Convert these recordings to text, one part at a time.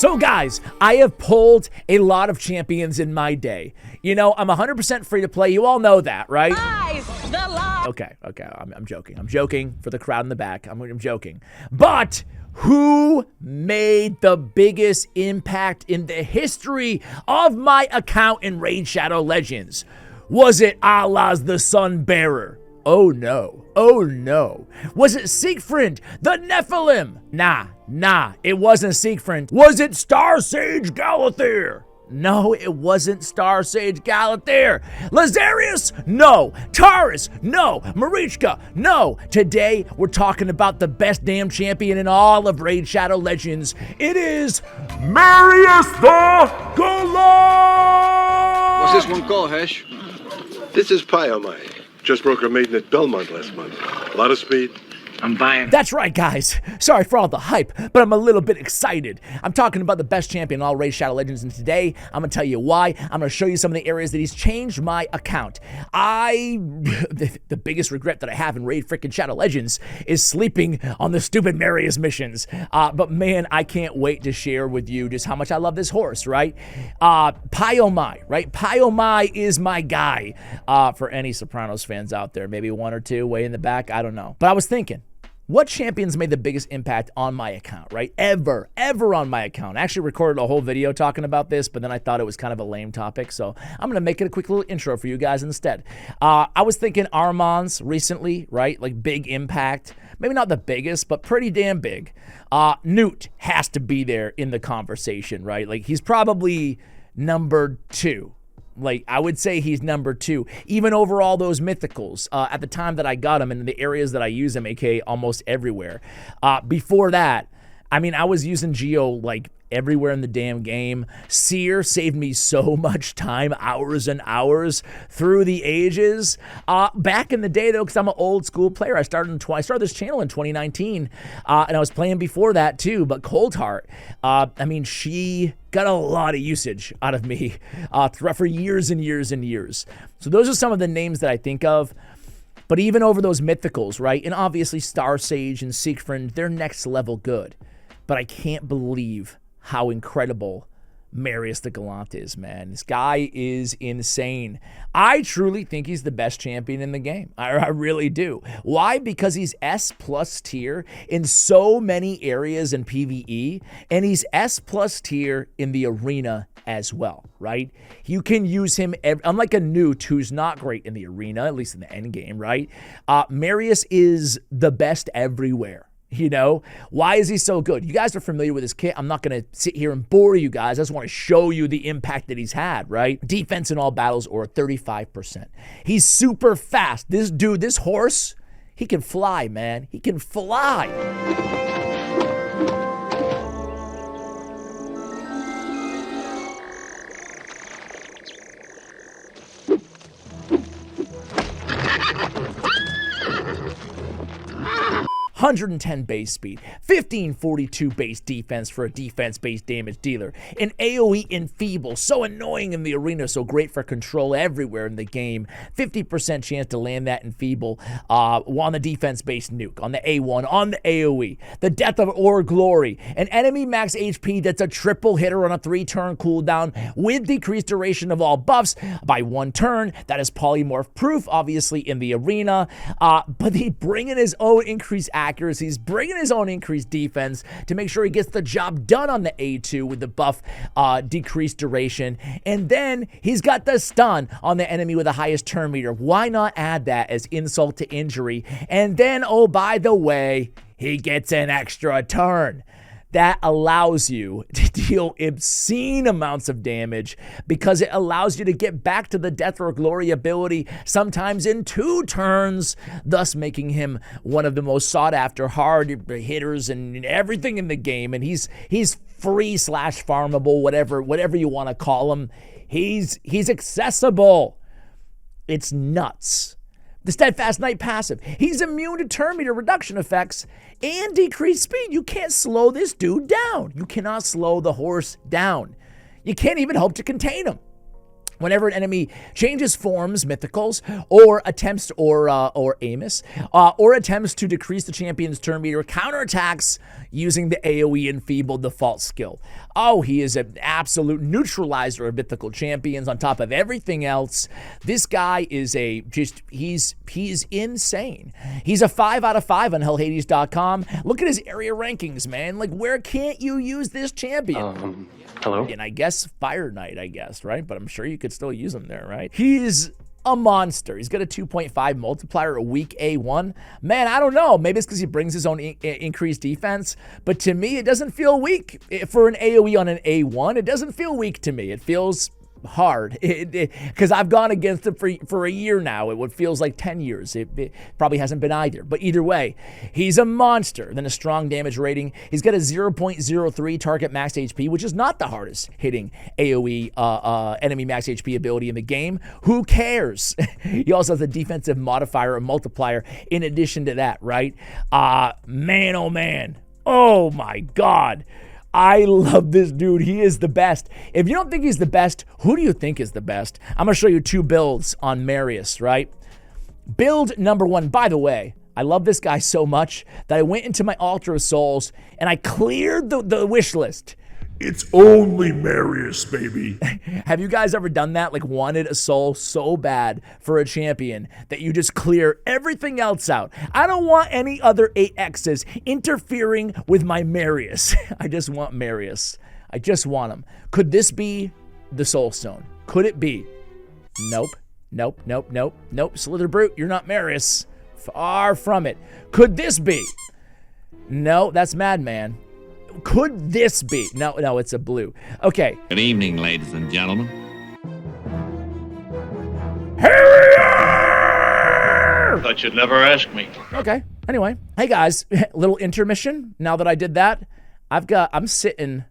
So guys, I have pulled a lot of champions in my day. You know, I'm 100% free to play. You all know that, right? Okay, I'm joking. I'm joking for the crowd in the back. I'm joking. But who made the biggest impact in the history of my account in Raid Shadow Legends? Was it Allah's the Sun Bearer? Oh no. Oh no. Was it Siegfried, the Nephilim? Nah, it wasn't Siegfried. Was it Star Sage Galathir? No, it wasn't Star Sage Galathir. Lazarius? No. Taurus? No. Marichka? No. Today, we're talking about the best damn champion in all of Raid Shadow Legends. It is Marius the Great! What's this one called, Hesh? This is Pyomai. Just broke a maiden at Belmont last month. A lot of speed. I'm buying. That's right, guys. Sorry for all the hype, but I'm a little bit excited. I'm talking about the best champion in all Raid Shadow Legends, and today I'm going to tell you why. I'm going to show you some of the areas that he's changed my account. The biggest regret that I have in Raid freaking Shadow Legends is sleeping on the stupid Marius missions. But man, I can't wait to share with you just how much I love this horse, right? Pyomai, right? Pyomai is my guy. For any Sopranos fans out there, maybe one or two way in the back, I don't know. But I was thinking, what champions made the biggest impact on my account, right? Ever on my account. I actually recorded a whole video talking about this, but then I thought it was kind of a lame topic, so I'm going to make it a quick little intro for you guys instead. I was thinking Armand's recently, right? Like big impact. Maybe not the biggest, but pretty damn big. Newt has to be there in the conversation, right? Like he's probably number 2. Like, I would say he's number 2, even over all those mythicals. At the time that I got him and in the areas that I use him, aka almost everywhere. Before that, I mean, I was using Geo like everywhere in the damn game. Seer saved me so much time, hours and hours through the ages. Back in the day, though, because I'm an old school player, I started this channel in 2019, and I was playing before that too. But Coldheart, I mean, she got a lot of usage out of me for years and years and years. So those are some of the names that I think of. But even over those mythicals, right? And obviously Star Sage and Siegfried, they're next level good. But I can't believe how incredible Marius the Great is, man. This guy is insane. I truly think he's the best champion in the game. I really do. Why? Because he's S+ tier in so many areas in PvE, and he's S+ tier in the arena as well, right? You can use him, unlike a Newt who's not great in the arena, at least in the end game, right? Marius is the best everywhere. You know, why is he so good? You guys are familiar with his kit. I'm not going to sit here and bore you guys. I just want to show you the impact that he's had, right? Defense in all battles, or 35%. He's super fast. This dude, this horse, he can fly, man. He can fly. 110 base speed, 1542 base defense for a defense-based damage dealer, an AoE enfeeble, so annoying in the arena, so great for control everywhere in the game, 50% chance to land that enfeeble on the defense-based nuke, on the A1, on the AoE, the Death of Or Glory, an enemy max HP that's a triple hitter on a 3-turn cooldown with decreased duration of all buffs by 1 turn. That is polymorph proof, obviously, in the arena, but he bring in his own increased accuracy. He's bringing his own increased defense to make sure he gets the job done on the A2 with the buff decreased duration. And then he's got the stun on the enemy with the highest turn meter. Why not add that as insult to injury? And then, oh, by the way, he gets an extra turn. That allows you to deal obscene amounts of damage because it allows you to get back to the Death or Glory ability sometimes in 2 turns, thus making him one of the most sought after hard hitters and everything in the game. And he's free / farmable, whatever you want to call him. He's accessible. It's nuts. The Steadfast Knight passive. He's immune to turn meter reduction effects and decreased speed. You can't slow this dude down. You cannot slow the horse down. You can't even hope to contain him. Whenever an enemy changes forms, mythicals, or attempts or Amos, or attempts to decrease the champion's turn meter, counterattacks using the AoE enfeebled default skill. Oh, he is an absolute neutralizer of mythical champions on top of everything else. This guy is he's insane. He's a 5 out of 5 on hellhades.com. Look at his area rankings, man. Like, where can't you use this champion? Hello? And I guess Fire Knight, right? But I'm sure you could still use him there, right? He's a monster. He's got a 2.5 multiplier, a weak A1. Man, I don't know. Maybe it's because he brings his own increased defense. But to me, it doesn't feel weak. For an AoE on an A1, it doesn't feel weak to me. It feels hard, because I've gone against it for a year now. It feels like 10 years. It probably hasn't been either, but either way, he's a monster. Then a strong damage rating. He's got a 0.03 target max HP, which is not the hardest hitting AoE enemy max HP ability in the game. Who cares? He also has a defensive modifier, a multiplier in addition to that, right? Man, oh man, oh my god, I love this dude. He is the best. If you don't think he's the best, who do you think is the best? I'm going to show you 2 builds on Marius, right? Build number 1. By the way, I love this guy so much that I went into my Altar of Souls and I cleared the wish list. It's only Marius, baby. Have you guys ever done that? Like, wanted a soul so bad for a champion that you just clear everything else out? I don't want any other 8Xs interfering with my Marius. I just want Marius. I just want him. Could this be the Soul Stone? Could it be? Nope. Nope, nope, nope, nope. Slither Brute, you're not Marius. Far from it. Could this be? No, that's Madman. Could this be? No, it's a blue. Okay. Good evening, ladies and gentlemen. Thought you'd never ask me. Okay. Anyway, hey guys, little intermission. Now that I did that, I'm sitting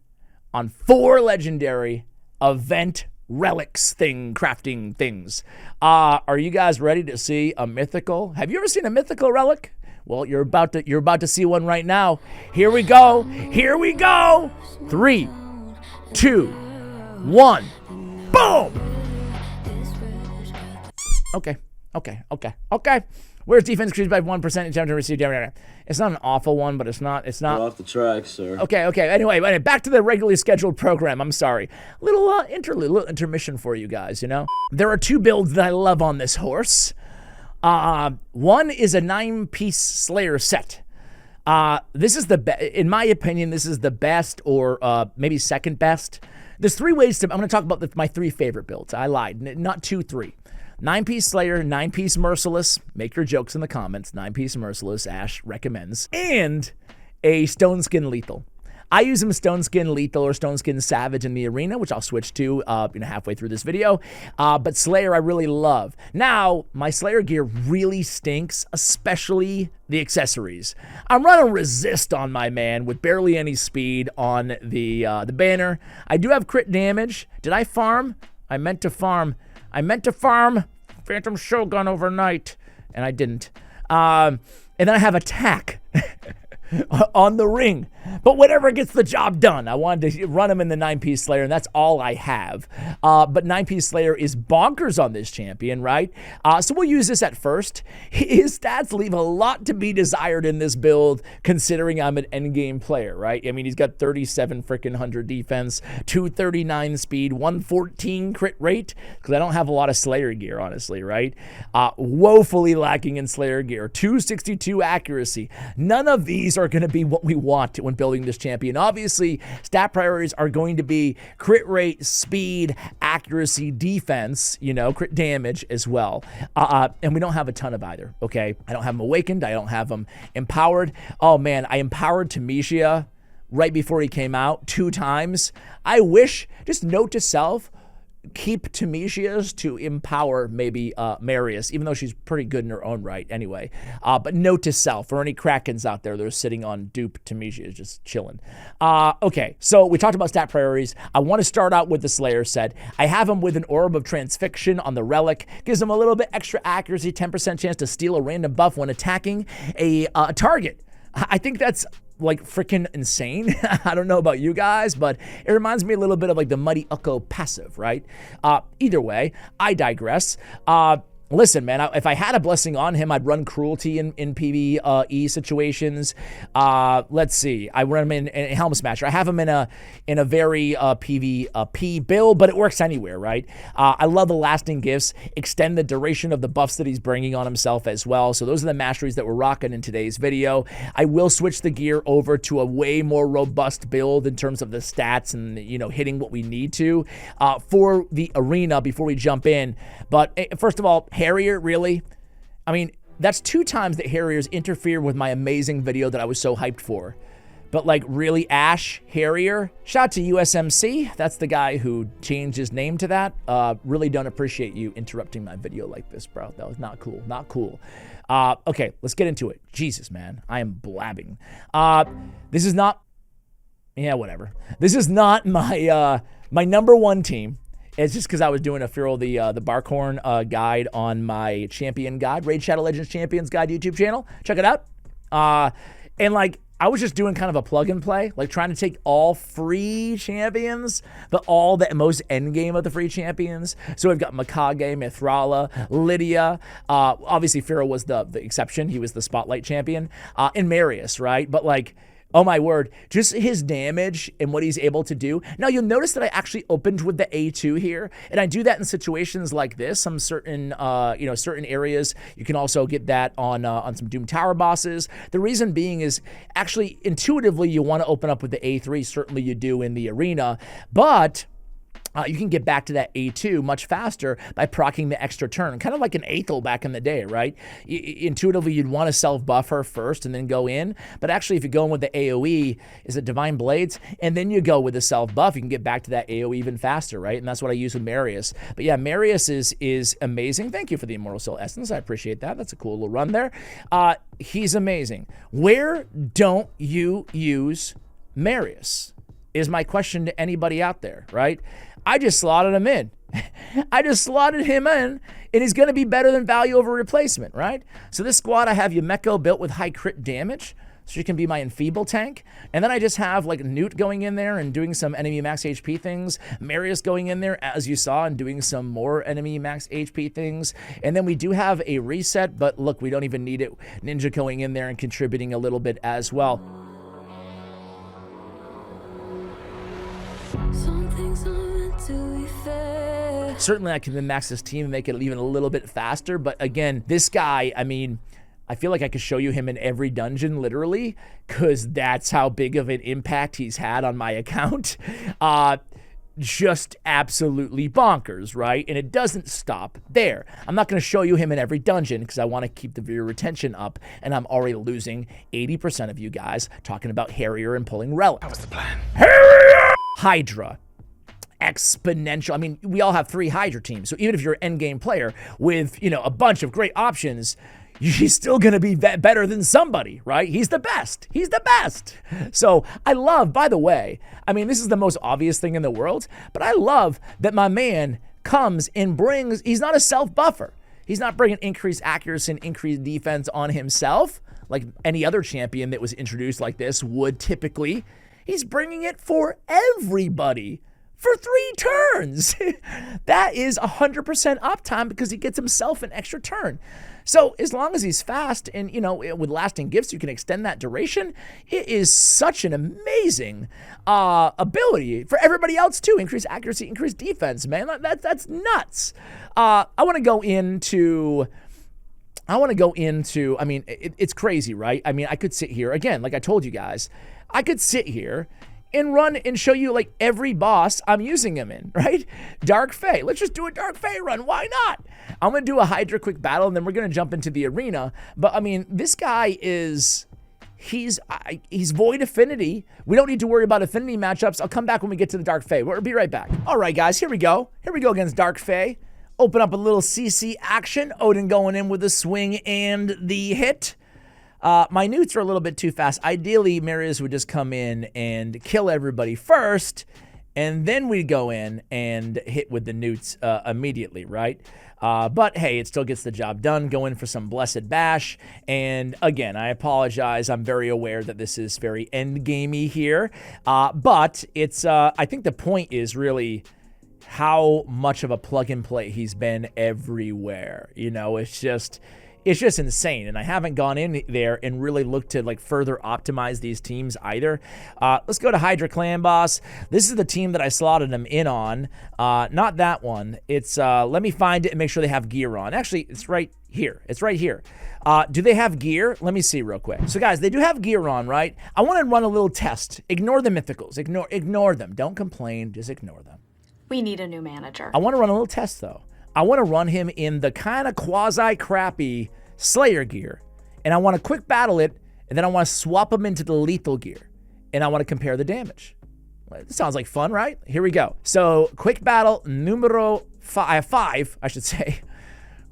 on 4 legendary event relics crafting things. Are you guys ready to see a mythical? Have you ever seen a mythical relic? Well, you're about to see one right now. Here we go. Here we go. 3, 2, 1. Boom. Okay. Where's defense increased by 1% each time to receive damage? It's not an awful one, but it's not. We're off the track, sir. Okay. Anyway, back to the regularly scheduled program. I'm sorry. Little intermission for you guys, you know? There are 2 builds that I love on this horse. One is a 9-piece Slayer set. This is in my opinion, this is the best, or maybe second best. There's 3 ways I'm going to talk about my 3 favorite builds. I lied, not 2, 3. 9-piece Slayer, 9-piece Merciless. Make your jokes in the comments. 9-piece Merciless, Ash recommends. And a Stone Skin Lethal. I use him Stone Skin Lethal or Stone Skin Savage in the arena, which I'll switch to halfway through this video. But Slayer I really love. Now, my Slayer gear really stinks, especially the accessories. I'm running Resist on my man with barely any speed on the banner. I do have crit damage. Did I farm? I meant to farm Phantom Shogun overnight, and I didn't. And then I have attack on the ring. But whatever gets the job done. I wanted to run him in the 9-piece Slayer, and that's all I have. But 9-piece Slayer is bonkers on this champion, right? So we'll use this at first. His stats leave a lot to be desired in this build, considering I'm an endgame player, right? I mean, he's got 37 freaking 100 defense, 239 speed, 114 crit rate, because I don't have a lot of Slayer gear, honestly, right? Woefully lacking in Slayer gear, 262 accuracy. None of these are going to be what we want when building this champion. Obviously, stat priorities are going to be crit rate, speed, accuracy, defense, crit damage as well. And we don't have a ton of either, okay? I don't have him awakened. I don't have him empowered. Oh man, I empowered Temisia right before he came out 2 times. I wish, just note to self, keep Temisia's to empower maybe Marius, even though she's pretty good in her own right anyway. But note to self, for any Krakens out there that are sitting on dupe Temisia, just chilling. Okay, so we talked about stat priorities. I want to start out with the Slayer set. I have him with an Orb of Transfixion on the Relic. Gives him a little bit extra accuracy, 10% chance to steal a random buff when attacking a target. I think that's like freaking insane. I don't know about you guys, but it reminds me a little bit of like the Muddy Ucko passive, right? Either way, I digress. Listen, man, if I had a blessing on him, I'd run Cruelty in PvE situations. Let's see. I run him in Helm Smasher. I have him in a very PvP build, but it works anywhere, right? I love the Lasting Gifts, extend the duration of the buffs that he's bringing on himself as well. So those are the masteries that we're rocking in today's video. I will switch the gear over to a way more robust build in terms of the stats and, you know, hitting what we need to for the arena before we jump in. But first of all, Harrier, really? I mean, that's 2 times that Harriers interfere with my amazing video that I was so hyped for. But like, really, Ash, Harrier? Shout out to USMC. That's the guy who changed his name to that. Really don't appreciate you interrupting my video like this, bro. That was not cool. Not cool. Okay, let's get into it. Jesus, man. I am blabbing. This is not... Yeah, whatever. This is not my my #1 team. It's just because I was doing a Feral the Barkhorn guide on my champion guide, Raid Shadow Legends Champions Guide YouTube channel. Check it out. And like, I was just doing kind of a plug and play, like trying to take all free champions, but all the most end game of the free champions. So we've got Mikage, Mithrala, Lydia. Obviously, Feral was the exception. He was the spotlight champion. And Marius, right? But like, oh my word, just his damage and what he's able to do. Now you'll notice that I actually opened with the A2 here, and I do that in situations like this. Some certain, certain areas. You can also get that on some Doom Tower bosses. The reason being is actually intuitively you want to open up with the A3. Certainly you do in the arena, but you can get back to that A2 much faster by proccing the extra turn, kind of like an Aethel back in the day, right? Intuitively, you'd want to self-buff her first and then go in, but actually, if you're going with the AoE, is it Divine Blades? And then you go with the self-buff, you can get back to that AoE even faster, right? And that's what I use with Marius. But yeah, Marius is amazing. Thank you for the Immortal Soul Essence. I appreciate that. That's a cool little run there. He's amazing. Where don't you use Marius? Is my question to anybody out there, right? I just slotted him in. I just slotted him in, and he's going to be better than value over replacement, right? So this squad, I have Yumeko built with high crit damage, so she can be my enfeeble tank. And then I just have like Newt going in there and doing some enemy max HP things. Marius going in there, as you saw, and doing some more enemy max HP things. And then we do have a reset, but look, we don't even need it. Ninja going in there and contributing a little bit as well. Certainly I can then max this team and make it even a little bit faster, but again, this guy, I mean, I feel like I could show you him in every dungeon, literally, because that's how big of an impact he's had on my account. Just absolutely bonkers, right? And it doesn't stop there. I'm not going to show you him in every dungeon because I want to keep the viewer retention up, and I'm already losing 80% of you guys talking about Harrier and pulling Relic. That was the plan. Harrier! Hydra. Exponential. I mean, we all have 3 Hydra teams, so even if you're an endgame player with, you know, a bunch of great options, he's still going to be better than somebody, right? He's the best. He's the best. So I love, by the way, I mean, this is the most obvious thing in the world, but I love that my man comes and brings, he's not a self-buffer. He's not bringing increased accuracy and increased defense on himself like any other champion that was introduced like this would typically. He's bringing it for everybody. For 3 turns. That is 100% uptime because he gets himself an extra turn. So as long as he's fast and, you know, with Lasting Gifts, you can extend that duration. It is such an amazing ability for everybody else too. Increase accuracy, increase defense, man. That's nuts. I want to go into, I mean, it's crazy, right? I mean, I could sit here, again, like I told you guys, I could sit here and run and show you like every boss I'm using him in, right? Dark Fae. Let's just do a Dark Fae run. Why not? I'm going to do a Hydra quick battle, and then we're going to jump into the arena. But I mean, this guy is, he's void affinity. We don't need to worry about affinity matchups. I'll come back when we get to the Dark Fae. We'll be right back. All right, guys, here we go. Here we go against Dark Fae. Open up a little CC action. Odin going in with the swing and the hit. My newts are a little bit too fast. Ideally, Marius would just come in and kill everybody first, and then we go in and hit with the newts immediately, right? But hey, it still gets the job done. Go in for some Blessed Bash. And again, I apologize. I'm very aware that this is very endgamey here. But it's, I think the point is really how much of a plug and play he's been everywhere. You know, it's just insane. And I haven't gone in there and really looked to like further optimize these teams either. Let's go to Hydra Clan Boss. This is the team that I slotted him in on. Not that one. It's, let me find it and make sure they have gear on. Actually, it's right here. It's right here. Do they have gear? Let me see real quick. So guys, they do have gear on, right? I want to run a little test. Ignore the mythicals. Ignore them. Don't complain. Just ignore them. We need a new manager. I want to run a little test though. I want to run him in the kind of quasi-crappy Slayer gear, and I want to quick battle it, and then I want to swap him into the lethal gear, and I want to compare the damage. Well, this sounds like fun, right? Here we go. So, quick battle numero five, I should say.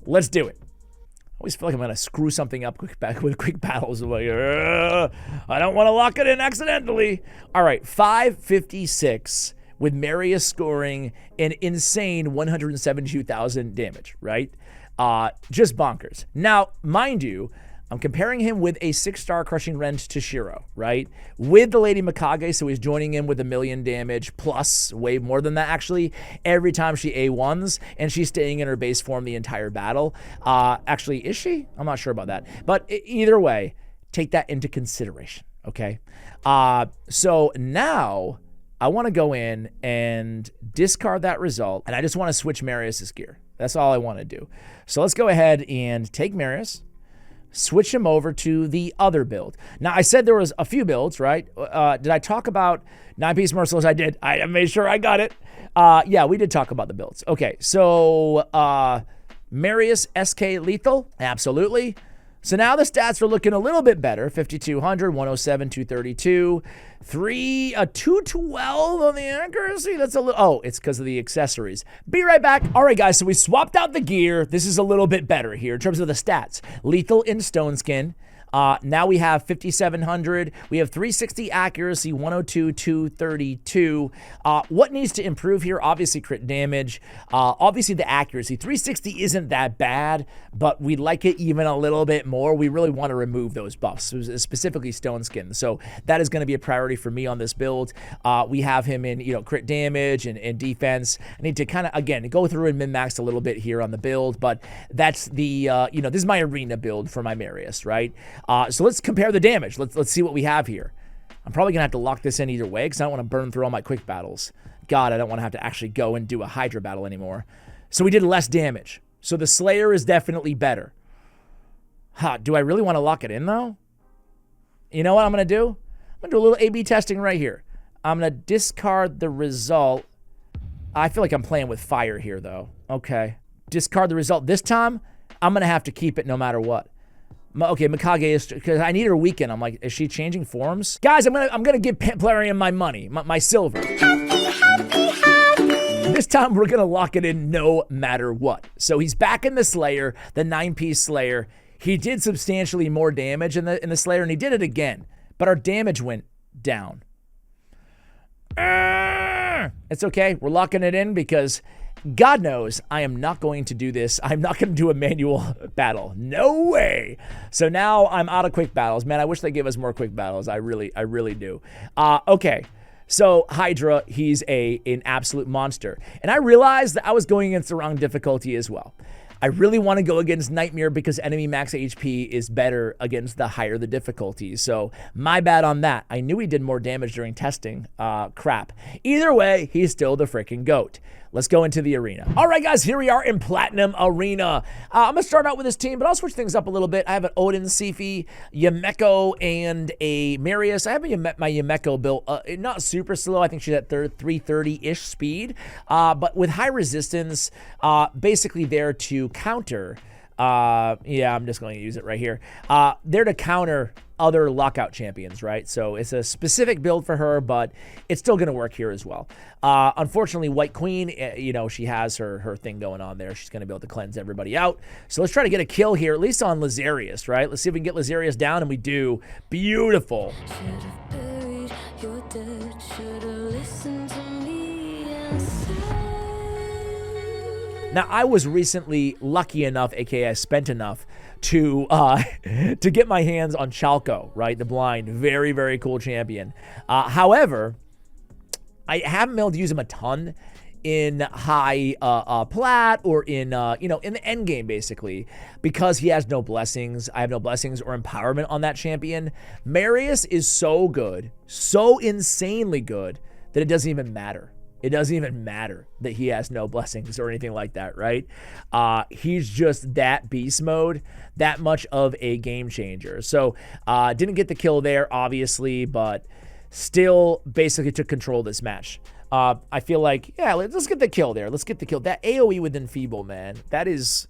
Let's do it. I always feel like I'm going to screw something up with quick battles. I'm like, I don't want to lock it in accidentally. All right, 556. With Marius scoring an insane 172,000 damage, right? Just bonkers. Now, mind you, I'm comparing him with a 6-star Crushing Rend to Shiro, right? With the Lady Mikage, so he's joining in with 1,000,000 damage, plus way more than that, actually, every time she A1s, and she's staying in her base form the entire battle. Actually, is she? I'm not sure about that. But either way, take that into consideration, okay? So now I want to go in and discard that result, and I just want to switch Marius's gear. That's all I want to do. So let's go ahead and take Marius, switch him over to the other build. Now, I said there was a few builds, right? Did I talk about 9-piece Merciless? I did. I made sure I got it. Yeah, we did talk about the builds. Okay, so Marius SK Lethal, absolutely. So now the stats are looking a little bit better. 5,200, 107, 232, 212 on the accuracy. That's a little, oh, it's because of the accessories. Be right back. All right, guys, so we swapped out the gear. This is a little bit better here in terms of the stats. Lethal in Stone Skin. Now we have 5,700. We have 360 accuracy, 102, 232. What needs to improve here? Obviously crit damage. Obviously the accuracy. 360 isn't that bad, but we'd like it even a little bit more. We really want to remove those buffs, specifically Stone Skin. So that is going to be a priority for me on this build. We have him in, you know, crit damage and defense. I need to kind of, again, go through and min-max a little bit here on the build, but that's the, you know, this is my arena build for my Marius, right? So let's compare the damage. Let's see what we have here. I'm probably going to have to lock this in either way because I don't want to burn through all my quick battles. God, I don't want to have to actually go and do a Hydra battle anymore. So we did less damage. So the Slayer is definitely better. Do I really want to lock it in, though? You know what I'm going to do? I'm going to do a little A/B testing right here. I'm going to discard the result. I feel like I'm playing with fire here, though. Okay. Discard the result. This time, I'm going to have to keep it no matter what. Okay, Mikage is, because I need her weaken. I'm like, is she changing forms? Guys, I'm gonna give Plarium my money, my silver. This time we're gonna lock it in no matter what. So he's back in the Slayer, the 9-piece Slayer. He did substantially more damage in the Slayer, and he did it again, but our damage went down. It's okay. We're locking it in because God knows I am not going to do this. I'm not going to do a manual battle. No way. So now I'm out of quick battles. Man, I wish they gave us more quick battles. I really do. Okay. So Hydra, he's an absolute monster. And I realized that I was going against the wrong difficulty as well. I really want to go against Nightmare because enemy max HP is better against the higher the difficulty. So my bad on that. I knew he did more damage during testing. Crap. Either way, he's still the freaking GOAT. Let's go into the arena. All right, guys, here we are in Platinum Arena. I'm going to start out with this team, but I'll switch things up a little bit. I have an Odin, Sifi, Yumeko, and a Marius. I have my Yumeko built, not super slow. I think she's at 330-ish speed, but with high resistance, basically there to counter. Yeah, I'm just going to use it right here. There to counter other lockout champions, right? So it's a specific build for her, but it's still going to work here as well. Unfortunately, White Queen, you know, she has her thing going on there. She's going to be able to cleanse everybody out. So let's try to get a kill here, at least on Lazarius, right? Let's see if we can get Lazarius down, and we do. Beautiful. Now, I was recently lucky enough, aka spent enough, to get my hands on Chalco, right? The blind, very, very cool champion. However, I haven't been able to use him a ton in high plat or in in the end game, basically, because he has no blessings. I have no blessings or empowerment on that champion. Marius is so good, so insanely good, that it doesn't even matter. It doesn't even matter that he has no blessings or anything like that, right? He's just that beast mode, that much of a game changer. So didn't get the kill there, obviously, but still basically took control of this match. I feel like, yeah, let's get the kill there. Let's get the kill. That AoE with Enfeeble, man, that is...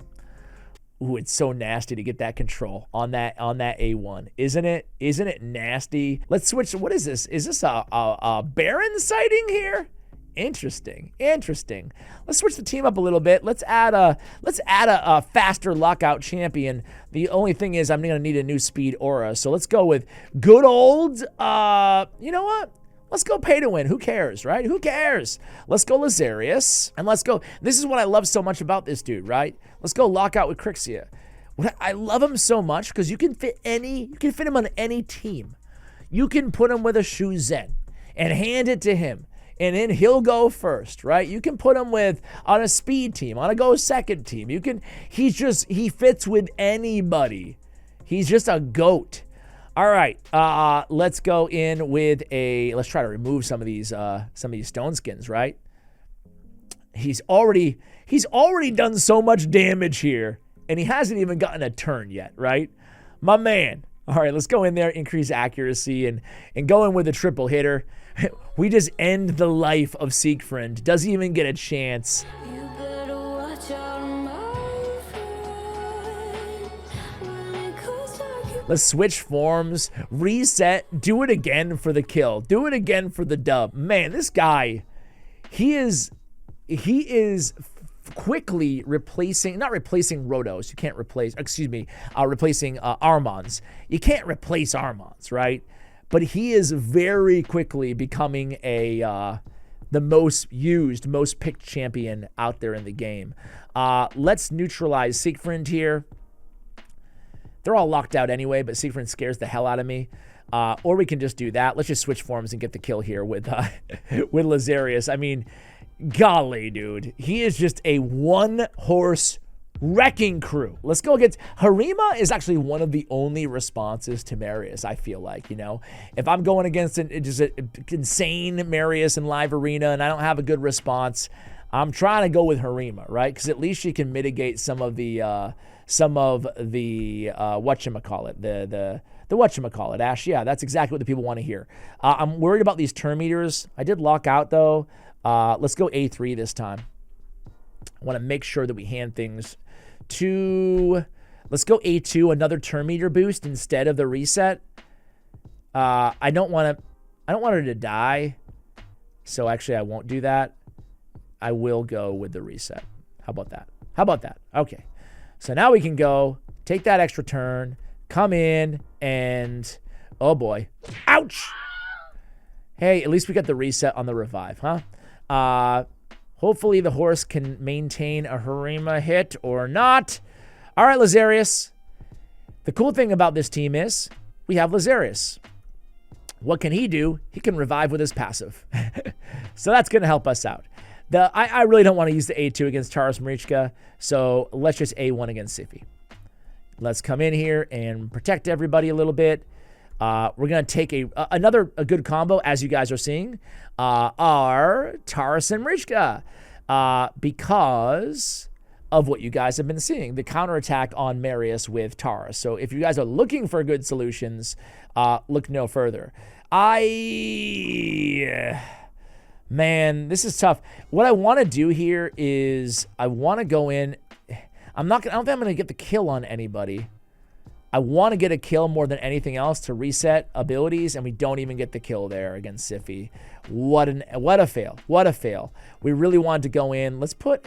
Ooh, it's so nasty to get that control on that A1, isn't it? Isn't it nasty? Let's switch. What is this? Is this a Baron sighting here? Interesting. Let's switch the team up a little bit. Let's add a faster lockout champion. The only thing is I'm gonna need a new speed aura. So let's go with good old. You know what? Let's go pay to win. Who cares, right? Who cares? Let's go Lazarius, and let's go. This is what I love so much about this dude, right? Let's go lock out with Crixia. I love him so much because you can fit him on any team. You can put him with a Shu Zen and hand it to him, and then he'll go first, right? You can put him on a speed team, on a go second team. He fits with anybody. He's just a goat. All right, let's go in with let's try to remove some of these stone skins, right? He's already done so much damage here, and he hasn't even gotten a turn yet, right? My man. All right, let's go in there, increase accuracy, and go in with a triple hitter. We just end the life of Siegfried. Doesn't even get a chance. Let's switch forms, reset, do it again for the kill, do it again for the dub. Man, this guy, he is quickly not replacing Rotos. You can't replace, replacing Armons. You can't replace Armons, right? But he is very quickly becoming the most used, most picked champion out there in the game. Let's neutralize Siegfried here. They're all locked out anyway, but Siegfried scares the hell out of me. Or we can just do that. Let's just switch forms and get the kill here with Lazarius. I mean, golly, dude. He is just a one-horse wrecking crew. Let's go against... Harima is actually one of the only responses to Marius, I feel like, you know? If I'm going against an insane Marius in live arena and I don't have a good response, I'm trying to go with Harima, right? Because at least she can mitigate some of the whatchamacallit, the whatchamacallit, Ash. Yeah, that's exactly what the people want to hear. I'm worried about these turn meters. I did lock out, though. Let's go A3 this time. I want to make sure that we hand things to... Let's go A2, another turn meter boost instead of the reset. I don't want her to die, so actually I won't do that. I will go with the reset. How about that? Okay. So now we can go, take that extra turn, come in, and... Oh, boy. Ouch! Hey, at least we got the reset on the revive, huh? Hopefully the horse can maintain a Harima hit or not. All right, Lazarius. The cool thing about this team is we have Lazarius. What can he do? He can revive with his passive. So that's going to help us out. I really don't want to use the A2 against Taurus Marichka, so let's just A1 against Sify. Let's come in here and protect everybody a little bit. We're going to take another good combo, as you guys are seeing, are Taurus and Marichka, because of what you guys have been seeing, the counterattack on Marius with Taurus. So if you guys are looking for good solutions, look no further. Man, this is tough. What I want to do here is I want to go in. I don't think I'm going to get the kill on anybody. I want to get a kill more than anything else to reset abilities, and we don't even get the kill there against Sify. What a fail. What a fail. We really wanted to go in. Let's put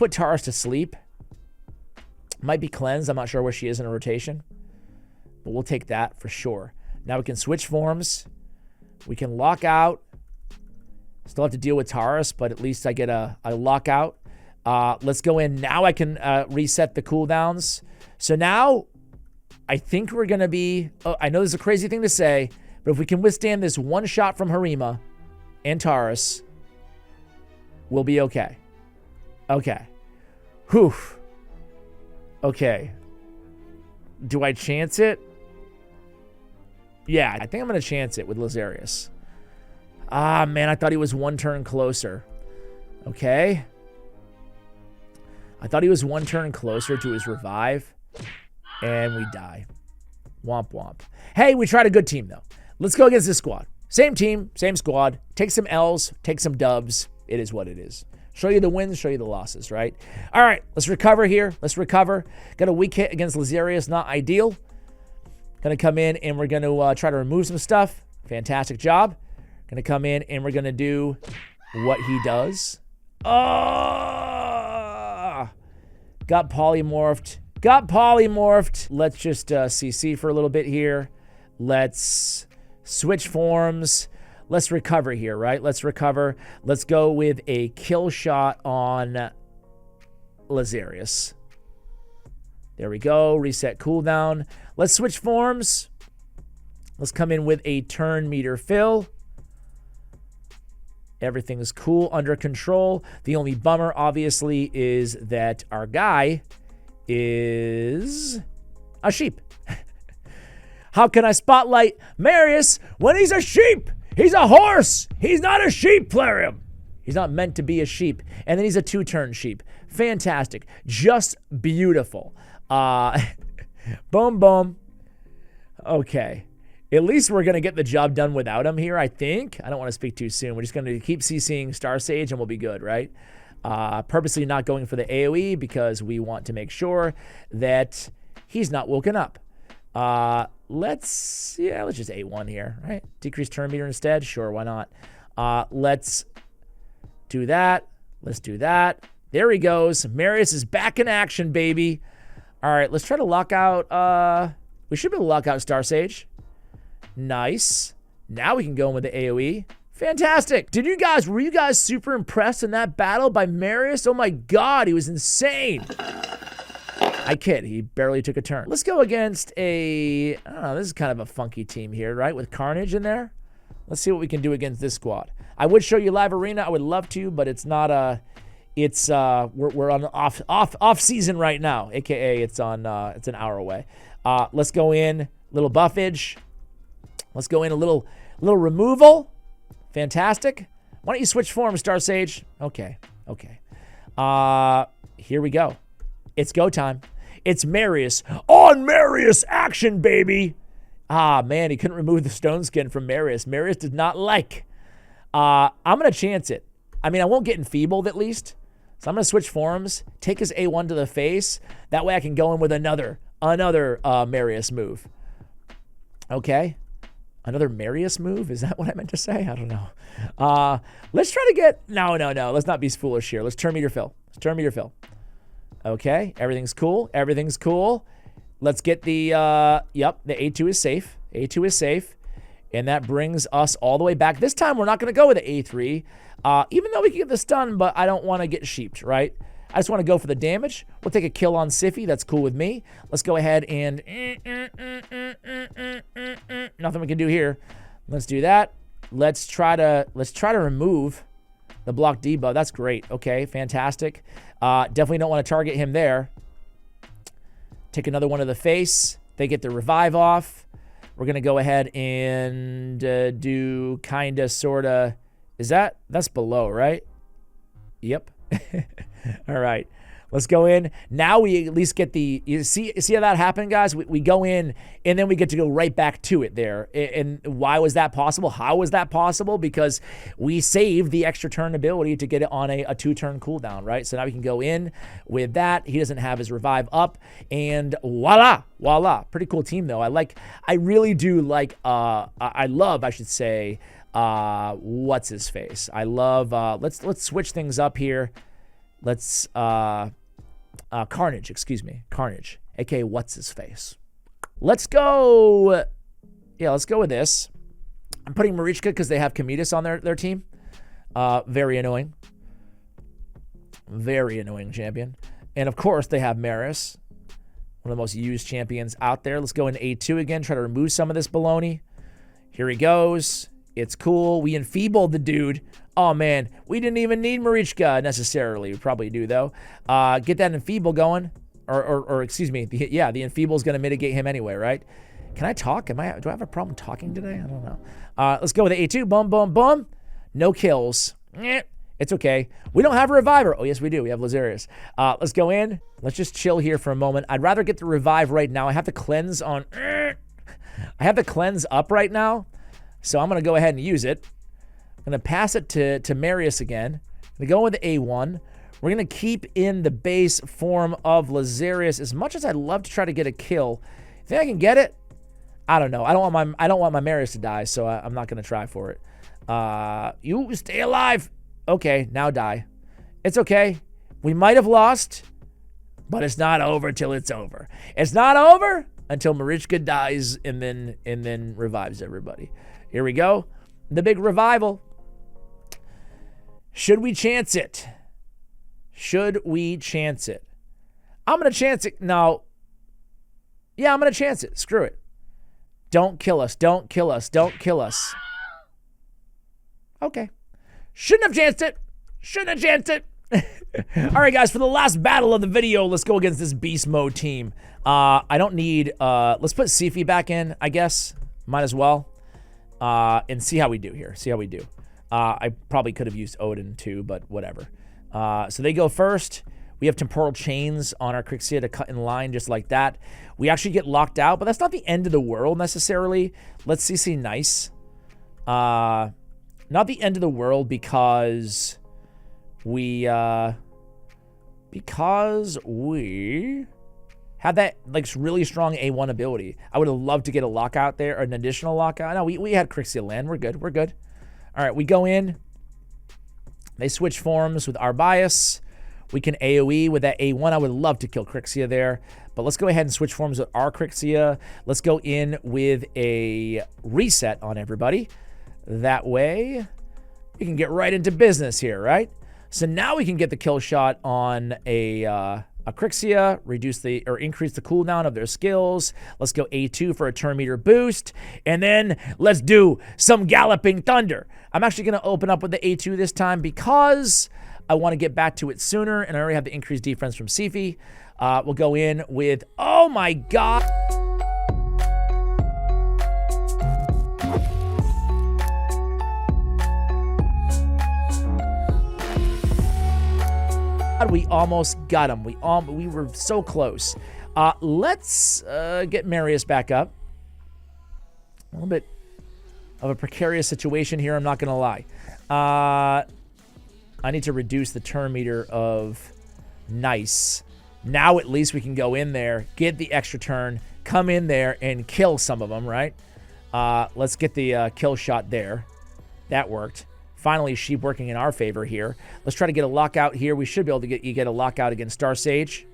Taurus to sleep. Might be cleansed. I'm not sure where she is in a rotation, but we'll take that for sure. Now we can switch forms. We can lock out. Still have to deal with Taurus, but at least I get a lockout. Let's go in. Now I can reset the cooldowns. So now I think we're going to be... Oh, I know this is a crazy thing to say, but if we can withstand this one shot from Harima and Taurus, we'll be okay. Okay. Whew. Okay. Do I chance it? Yeah, I think I'm going to chance it with Lazarius. Ah, man, I thought he was one turn closer. Okay. I thought he was one turn closer to his revive. And we die. Womp womp. Hey, we tried a good team, though. Let's go against this squad. Same team, same squad. Take some L's, take some dubs. It is what it is. Show you the wins, show you the losses, right? All right, let's recover here. Let's recover. Got a weak hit against Lazarius. Not ideal. Going to come in and we're going to try to remove some stuff. Fantastic job. Going to come in and we're going to do what he does. Got polymorphed. Got polymorphed. Let's just CC for a little bit here. Let's switch forms. Let's recover here, right? Let's recover. Let's go with a kill shot on Lazarius. There we go. Reset cooldown. Let's switch forms. Let's come in with a turn meter fill. Everything is cool, under control. The only bummer, obviously, is that our guy is a sheep. How can I spotlight Marius when he's a sheep? He's a horse. He's not a sheep, Plarium. He's not meant to be a sheep. And then he's a two-turn sheep. Fantastic. Just beautiful. Boom, boom. Okay. At least we're going to get the job done without him here, I think. I don't want to speak too soon. We're just going to keep CCing Star Sage and we'll be good, right? Purposely not going for the AoE because we want to make sure that he's not woken up. Let's just A1 here, right? Decrease turn meter instead. Sure, why not? Let's do that. Let's do that. There he goes. Marius is back in action, baby. All right, let's try to lock out. We should be able to lock out Star Sage. Nice. Now we can go in with the AoE. Fantastic. Were you guys super impressed in that battle by Marius? Oh my God, he was insane. I kid, he barely took a turn. Let's go against I don't know, this is kind of a funky team here, right? With Carnage in there. Let's see what we can do against this squad. I would show you live arena, I would love to, but it's not we're on off season right now, aka it's an hour away. Let's go in, little buffage. Let's go in a little removal. Fantastic. Why don't you switch forms, Star Sage? Okay. Here we go. It's go time. It's Marius. On Marius action, baby. Ah, man, he couldn't remove the stone skin from Marius. Marius did not like. I'm going to chance it. I mean, I won't get enfeebled at least. So I'm going to switch forms, take his A1 to the face. That way I can go in with another Marius move. Okay. Another Marius move? Is that what I meant to say? I don't know. Let's try to get... No. Let's not be foolish here. Let's turn meter fill. Okay. Everything's cool. Let's get the... the A2 is safe. And that brings us all the way back. This time, we're not going to go with the A3. Even though we can get the stun, but I don't want to get sheeped, right? I just want to go for the damage. We'll take a kill on Siffy. That's cool with me. Let's go ahead and... Nothing we can do here. Let's do that. Let's try to remove the block debuff. That's great. Okay, fantastic. Definitely don't want to target him there. Take another one to the face. They get the revive off. We're going to go ahead and do kind of, sort of... That's below, right? Yep. All right. Let's go in. Now we at least get the... You see how that happened, guys? We go in, and then we get to go right back to it there. And why was that possible? How was that possible? Because we saved the extra turn ability to get it on a two-turn cooldown, right? So now we can go in with that. He doesn't have his revive up. And voila. Pretty cool team, though. I really do like... I love, I should say... what's his face? I love... Let's switch things up here. Let's... Carnage, excuse me. Carnage, aka what's his face. Let's go. Yeah, let's go with this. I'm putting Marichka because they have Cometus on their team. Very annoying. Very annoying champion. And of course, they have Marius, one of the most used champions out there. Let's go into A2 again, try to remove some of this baloney. Here he goes. It's cool. We enfeebled the dude. Oh, man. We didn't even need Marichka necessarily. We probably do, though. Get that enfeeble going. Or excuse me. The enfeeble is going to mitigate him anyway, right? Can I talk? Do I have a problem talking today? I don't know. Let's go with the A2. Boom, boom, boom. No kills. It's okay. We don't have a reviver. Oh, yes, we do. We have Lazarius. Let's go in. Let's just chill here for a moment. I'd rather get the revive right now. I have to cleanse on... I have to cleanse up right now. So I'm going to go ahead and use it. I'm going to pass it to Marius again. I'm going to go with the A1. We're going to keep in the base form of Lazarius. As much as I'd love to try to get a kill, think I can get it? I don't know. I don't want my Marius to die, so I'm not going to try for it. You stay alive. Okay, now die. It's okay. We might have lost, but it's not over till it's over. It's not over until Marichka dies and then revives everybody. Here we go. The big revival. Should we chance it? Should we chance it? I'm going to chance it. No. Yeah, I'm going to chance it. Screw it. Don't kill us. Don't kill us. Don't kill us. Okay. Shouldn't have chanced it. Shouldn't have chanced it. All right, guys, for the last battle of the video, let's go against this beast mode team. I don't need... let's put Sifi back in, I guess. Might as well. And see how we do here. See how we do. I probably could have used Odin too, but whatever. So they go first. We have temporal chains on our Crixia to cut in line just like that. We actually get locked out, but that's not the end of the world necessarily. Let's CC nice. Not the end of the world because we have that like really strong A1 ability. I would have loved to get a lockout there, or an additional lockout. No, we had Crixia land. We're good. We're good. All right, we go in. They switch forms with our bias. We can AoE with that A1. I would love to kill Crixia there, but let's go ahead and switch forms with our Crixia. Let's go in with a reset on everybody. That way, we can get right into business here, right? So now we can get the kill shot on a Crixia, increase the cooldown of their skills. Let's go A2 for a turn meter boost, and then let's do some Galloping Thunder. I'm actually going to open up with the A2 this time because I want to get back to it sooner, and I already have the increased defense from Sifi. We'll go in with, oh my god. We almost got him. We were so close. Let's get Marius back up. A little bit of a precarious situation here, I'm not going to lie. I need to reduce the turn meter of nice. Now at least we can go in there, get the extra turn, come in there, and kill some of them, right? Let's get the kill shot there. That worked. Finally, sheep working in our favor here. Let's try to get a lockout here. We should be able to get a lockout against Star Sage.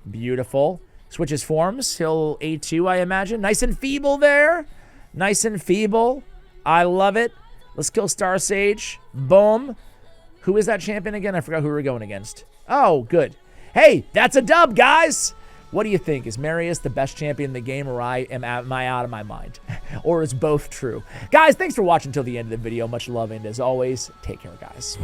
Beautiful. Switches forms. He'll A2, I imagine. Nice and feeble there. Nice and feeble. I love it. Let's kill Star Sage. Boom. Who is that champion again? I forgot who we were going against. Oh, good. Hey, that's a dub, guys. What do you think? Is Marius the best champion in the game, or am I out of my mind? Or is both true? Guys, thanks for watching until the end of the video. Much love, and as always, take care, guys.